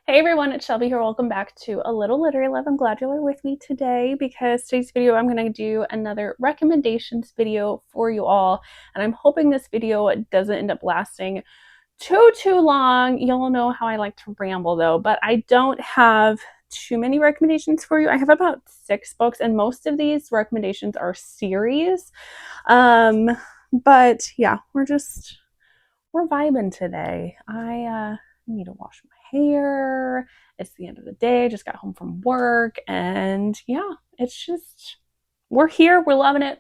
Hey everyone, it's Shelby here. Welcome back to A Little Literary Love. I'm glad you're with me today because today's video I'm going to do another recommendations video for you all. And I'm hoping this video doesn't end up lasting too long. You'll know how I like to ramble though, but I don't have too many recommendations for you. I have about 6 books and most of these recommendations are series. But yeah, we're vibing today. I need to wash my hair. It's the end of the day. Just got home from work, and yeah, it's just we're here. We're loving it.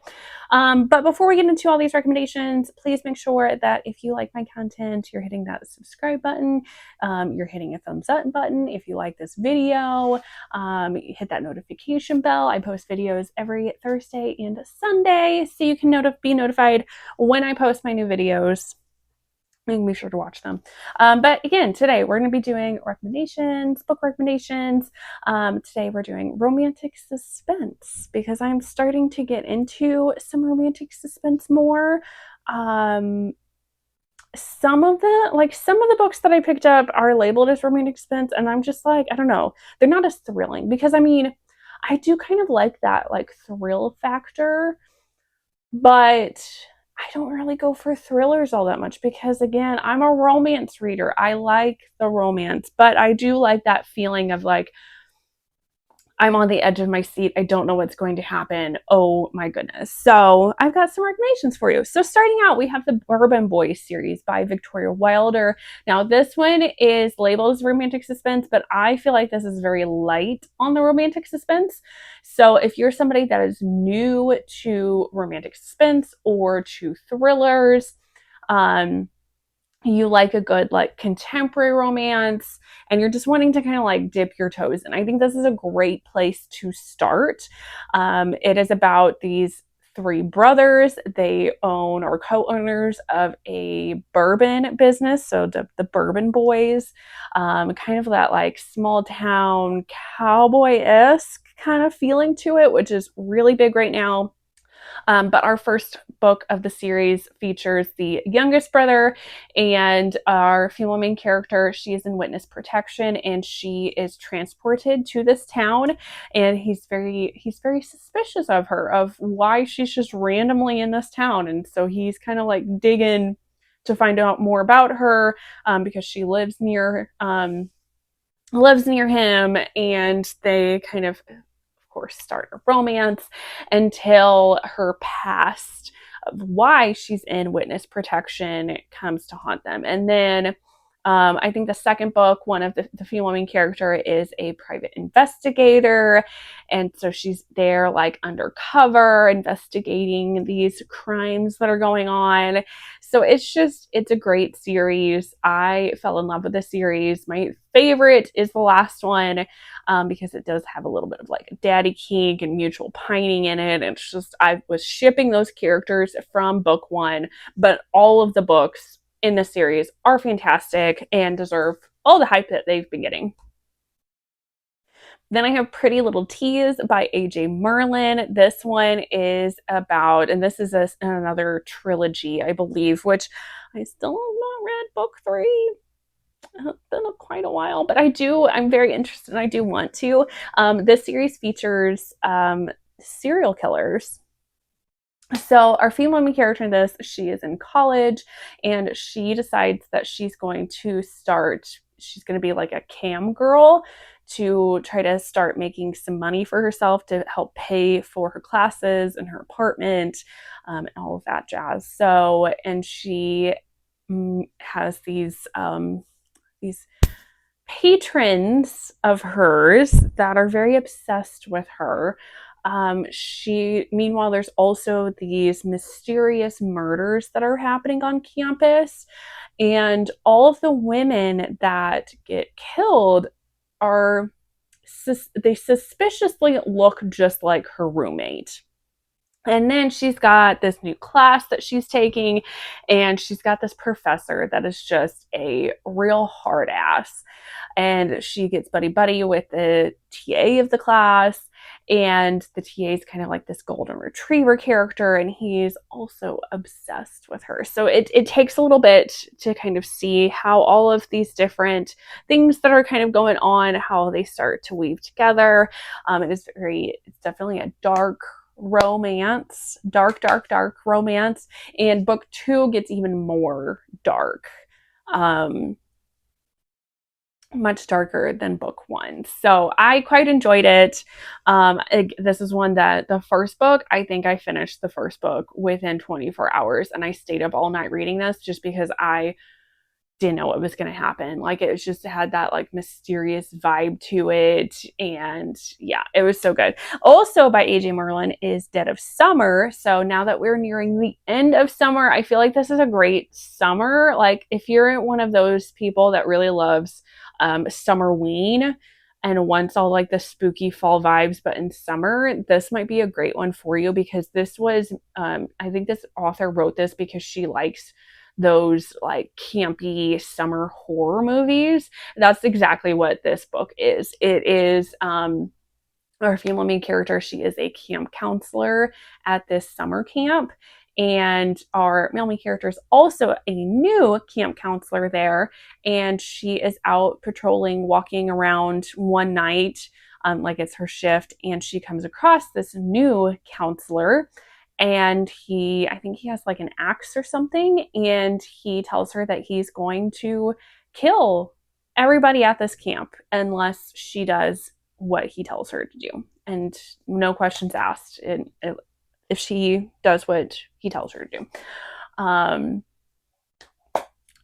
But before we get into all these recommendations, please make sure that if you like my content, you're hitting that subscribe button. You're hitting a thumbs up button. If you like this video, hit that notification bell. I post videos every Thursday and Sunday, so you can be notified when I post my new videos. And be sure to watch them. But again, today we're going to be doing recommendations, book recommendations. Today we're doing romantic suspense because I'm starting to get into some romantic suspense more. Some of the books that I picked up are labeled as romantic suspense, and I'm just like, I don't know, they're not as thrilling because I mean, I do kind of like that like thrill factor, but I don't really go for thrillers all that much because, again, I'm a romance reader. I like the romance, but I do like that feeling of like, I'm on the edge of my seat. I don't know what's going to happen. Oh my goodness. So I've got some recommendations for you. So starting out, we have the Bourbon Boys series by Victoria Wilder. Now this one is labeled as romantic suspense, but I feel like this is very light on the romantic suspense. So if you're somebody that is new to romantic suspense or to thrillers, you like a good like contemporary romance and you're just wanting to kind of like dip your toes in, I think this is a great place to start. It is about these 3 brothers. They own or co-owners of a bourbon business, so the Bourbon Boys, kind of that like small town cowboy-esque kind of feeling to it, which is really big right now. But our first book of the series features the youngest brother and our female main character. She is in witness protection and she is transported to this town, and he's very suspicious of her, of why she's just randomly in this town. And so he's kind of like digging to find out more about her, because she lives near him, and they kind of course, start a romance until her past of why she's in witness protection comes to haunt them. And then I think the second book, one of the female main character is a private investigator. And so she's there like undercover investigating these crimes that are going on. So it's a great series. I fell in love with the series. My favorite is the last one, because it does have a little bit of like a daddy kink and mutual pining in it. It's just, I was shipping those characters from book 1, but all of the books in the series are fantastic and deserve all the hype that they've been getting. Then I have Pretty Little Teas by A.J. Merlin. This one is about, and this is another trilogy, I believe, which I still have not read book 3. It's been quite a while, but I'm very interested and I do want to. This series features serial killers. So our female main character in this, she is in college and she decides that she's going to be like a cam girl to try to start making some money for herself to help pay for her classes and her apartment, and all of that jazz. So, and she has these patrons of hers that are very obsessed with her. Meanwhile, there's also these mysterious murders that are happening on campus, and all of the women that get killed they suspiciously look just like her roommate. And then she's got this new class that she's taking, and she's got this professor that is just a real hard ass. And she gets buddy buddy with the TA of the class, And the TA is kind of like this golden retriever character, and he's also obsessed with her. So it takes a little bit to kind of see how all of these different things that are kind of going on, how they start to weave together. It's definitely a dark romance, dark romance. And book 2 gets even more dark. Much darker than book 1. So I quite enjoyed it. This is one that the first book, I think I finished the first book within 24 hours, and I stayed up all night reading this just because I didn't know what was going to happen. Like, it was just, it had that like mysterious vibe to it. And yeah, it was so good. Also by AJ Merlin is Dead of Summer. So now that we're nearing the end of summer, I feel like this is a great summer. Like, if you're one of those people that really loves Summerween and wants all like the spooky fall vibes, but in summer, this might be a great one for you, because this was, I think this author wrote this because she likes those like campy summer horror movies. That's exactly what this book is. It is our female main character, she is a camp counselor at this summer camp, and our male main character is also a new camp counselor there, and she is out patrolling, walking around one night, like it's her shift, and she comes across this new counselor, and I think he has like an axe or something, and he tells her that he's going to kill everybody at this camp unless she does what he tells her to do, and no questions asked, if she does what he tells her to do.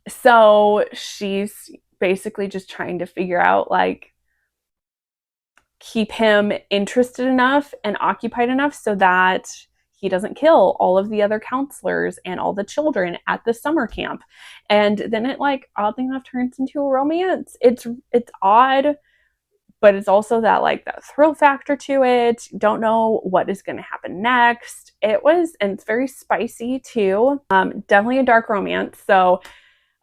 So she's basically just trying to figure out, like, keep him interested enough and occupied enough so that he doesn't kill all of the other counselors and all the children at the summer camp. And then it, like, oddly enough turns into a romance. It's odd, but it's also that, like, that thrill factor to it. Don't know what is going to happen next. And it's very spicy too. Definitely a dark romance. So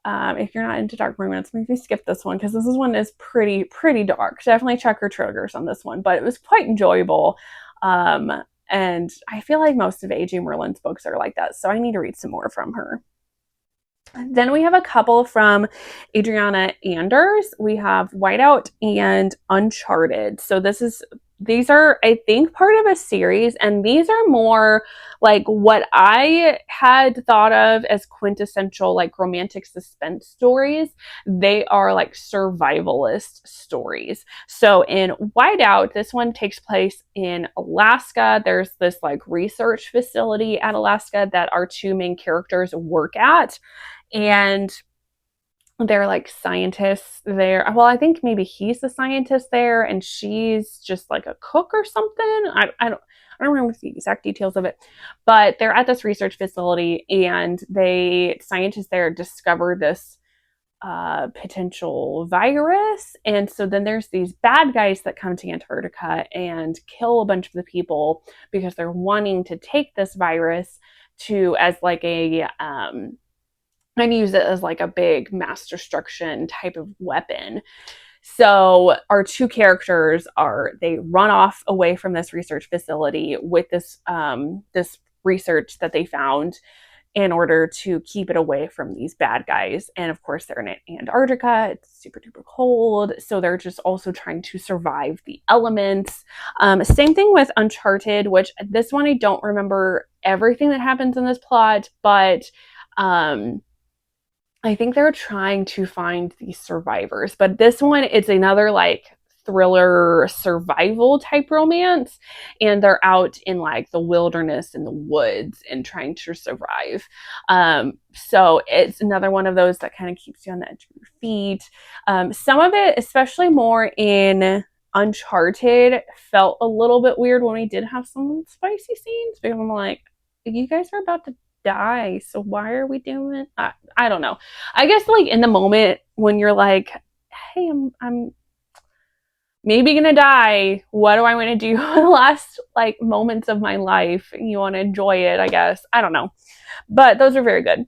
if you're not into dark romance, maybe skip this one, because this one is pretty dark. Definitely check your triggers on this one, but it was quite enjoyable. And I feel like most of AJ Merlin's books are like that, so I need to read some more from her. Then we have a couple from Adriana Anders. We have Whiteout and Uncharted. So these are, I think, part of a series, and these are more like what I had thought of as quintessential like romantic suspense stories. They are like survivalist stories. So in Whiteout, this one takes place in Alaska. There's this like research facility at Alaska that our two main characters work at, and they're like scientists there. Well, I think maybe he's the scientist there and she's just like a cook or something. I don't remember the exact details of it, but they're at this research facility, and scientists there discover this potential virus. And so then there's these bad guys that come to Antarctica and kill a bunch of the people because they're wanting to take this virus as like and use it as like a big mass destruction type of weapon. So our two characters they run off away from this research facility with this research that they found in order to keep it away from these bad guys. And of course, they're in Antarctica. It's super duper cold. So they're just also trying to survive the elements. Same thing with Uncharted, which this one, I don't remember everything that happens in this plot, but I think they're trying to find these survivors. But this one, it's another like thriller survival type romance, and they're out in like the wilderness in the woods and trying to survive. So it's another one of those that kind of keeps you on the edge of your feet. Some of it, especially more in Uncharted, felt a little bit weird when we did have some spicy scenes, because I'm like, you guys are about to die, so why are we doing it? I don't know. I guess like in the moment when you're like, hey, I'm maybe gonna die, what do I want to do in the last like moments of my life? You want to enjoy it, I guess. I don't know, but those are very good.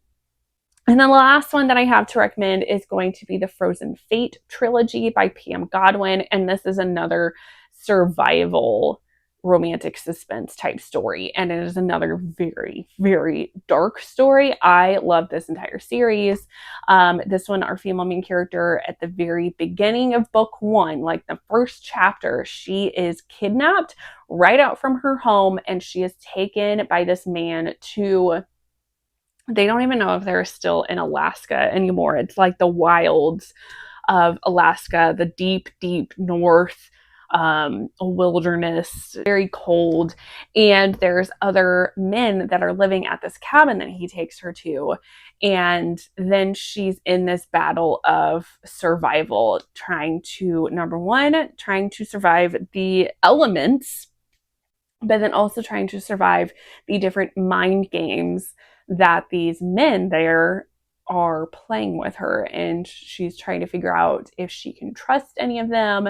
And then the last one that I have to recommend is going to be the Frozen Fate trilogy by Pam Godwin, and this is another survival romantic suspense type story. And it is another very, very dark story. I love this entire series. This one, our female main character at the very beginning of book one, like the first chapter, she is kidnapped right out from her home and she is taken by this man to, they don't even know if they're still in Alaska anymore. It's like the wilds of Alaska, the deep, deep north, wilderness, very cold. And there's other men that are living at this cabin that he takes her to. And then she's in this battle of survival, trying to, number one, trying to survive the elements, but then also trying to survive the different mind games that these men there are playing with her. And she's trying to figure out if she can trust any of them,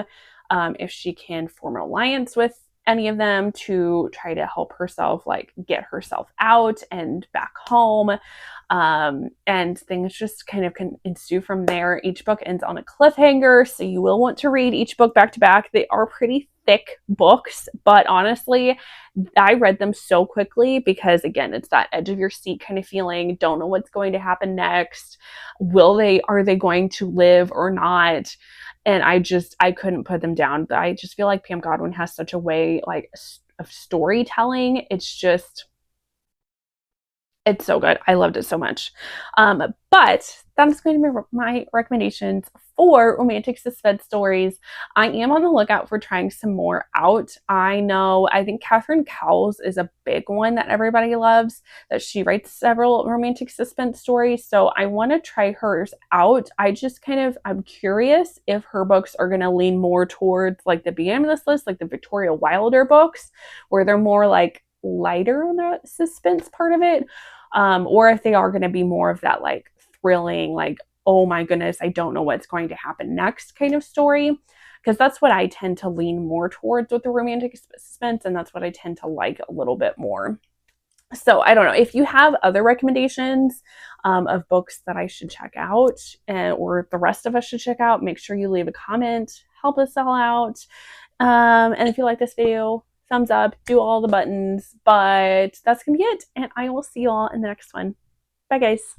if she can form an alliance with any of them to try to help herself, like, get herself out and back home. And things just kind of can ensue from there. Each book ends on a cliffhanger, so you will want to read each book back to back. They are pretty thick books, but honestly, I read them so quickly because, again, it's that edge of your seat kind of feeling. Don't know what's going to happen next. Are they going to live or not? And I couldn't put them down. I just feel like Pam Godwin has such a way, like, of storytelling. It's so good. I loved it so much. But that's going to be my recommendations for romantic suspense stories. I am on the lookout for trying some more out. I think Catherine Cowles is a big one that everybody loves, that she writes several romantic suspense stories. So I want to try hers out. I'm curious if her books are going to lean more towards like the beginning of this list, like the Victoria Wilder books, where they're more like lighter on the suspense part of it, or if they are going to be more of that like thrilling, like, oh my goodness, I don't know what's going to happen next kind of story, because that's what I tend to lean more towards with the romantic suspense, and that's what I tend to like a little bit more. So I don't know if you have other recommendations of books that I should check out, or the rest of us should check out. Make sure you leave a comment, help us all out. And if you like this video, thumbs up, do all the buttons. But that's gonna be it, and I will see you all in the next one. Bye, guys.